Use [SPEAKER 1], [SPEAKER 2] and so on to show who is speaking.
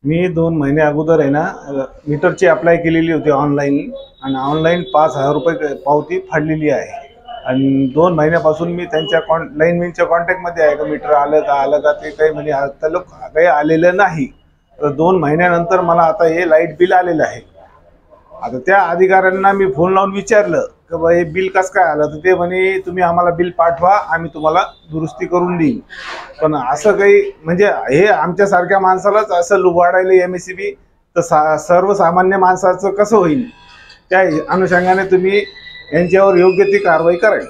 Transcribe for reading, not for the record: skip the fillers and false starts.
[SPEAKER 1] मी 2 महिने अगोदर आहे ना मीटरची अप्लाय केलेली होती ऑनलाईन आणि ऑनलाईन 5,000 रुपये पावती फाडलेली आहे आणि 2 महिन्यापासून मी त्यांच्या लाईनमॅनच्या कॉन्टॅक्टमध्ये आहे का मीटर आलं का ते काही म्हणे आता लोक काही आलेलं नाही। तर 2 महिन्यानंतर मला आता हे लाईट बिल आलेलं आहे। आता त्या अधिकाऱ्यांना मी फोन लावून विचारलं की बा हे बिल कसं काय आलं, तर ते म्हणे तुम्ही आम्हाला बिल पाठवा, आम्ही तुम्हाला दुरुस्ती करून देईन। पण असं काही म्हणजे हे आमच्यासारख्या माणसालाच असं लुबाडायला MSEB, तर सर्वसामान्य माणसाचं कसं होईल? त्या अनुषंगाने तुम्ही यांच्यावर योग्य ती कारवाई करावी।